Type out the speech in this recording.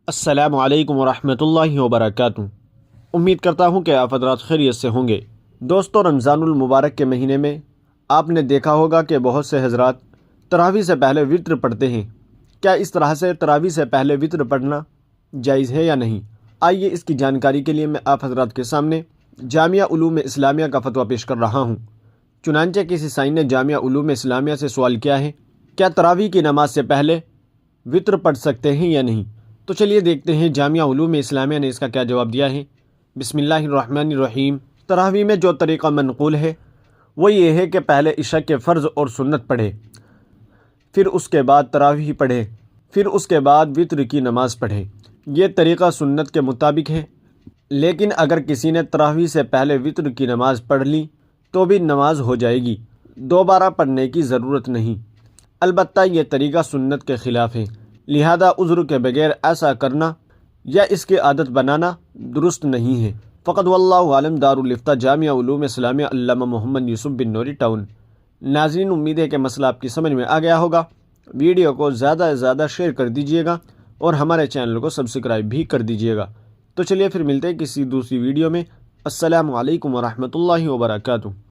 السلام علیکم ورحمۃ اللہ وبرکاتہ۔ امید کرتا ہوں کہ آپ حضرات خیریت سے ہوں گے۔ دوستو، رمضان المبارک کے مہینے میں آپ نے دیکھا ہوگا کہ بہت سے حضرات تراویح سے پہلے وطر پڑھتے ہیں۔ کیا اس طرح سے تراویح سے پہلے وطر پڑھنا جائز ہے یا نہیں؟ آئیے اس کی جانکاری کے لیے میں آپ حضرات کے سامنے جامعہ علوم اسلامیہ کا فتویٰ پیش کر رہا ہوں۔ چنانچہ کسی سائن نے جامعہ علوم اسلامیہ سے سوال کیا ہے، کیا تراویح کی نماز سے پہلے وطر پڑھ سکتے ہیں یا نہیں؟ تو چلیے دیکھتے ہیں جامعہ علوم اسلامیہ نے اس کا کیا جواب دیا ہے۔ بسم اللہ الرحمن الرحیم۔ تراویح میں جو طریقہ منقول ہے وہ یہ ہے کہ پہلے عشاء کے فرض اور سنت پڑھے، پھر اس کے بعد تراویح پڑھے، پھر اس کے بعد وطر کی نماز پڑھے۔ یہ طریقہ سنت کے مطابق ہے، لیکن اگر کسی نے تراویح سے پہلے وطر کی نماز پڑھ لی تو بھی نماز ہو جائے گی، دوبارہ پڑھنے کی ضرورت نہیں۔ البتہ یہ طریقہ سنت کے خلاف ہے، لہذا عذر کے بغیر ایسا کرنا یا اس کی عادت بنانا درست نہیں ہے۔ فقط واللہ عالم، دارالفتہ جامعہ علوم اسلامیہ، علامہ محمد یوسف بن نوری، ٹاؤن۔ ناظرین، امید ہے کہ مسئلہ آپ کی سمجھ میں آ گیا ہوگا۔ ویڈیو کو زیادہ سے زیادہ شیئر کر دیجیے گا اور ہمارے چینل کو سبسکرائب بھی کر دیجیے گا۔ تو چلیے پھر ملتے ہیں کسی دوسری ویڈیو میں۔ السلام علیکم ورحمۃ اللہ وبرکاتہ۔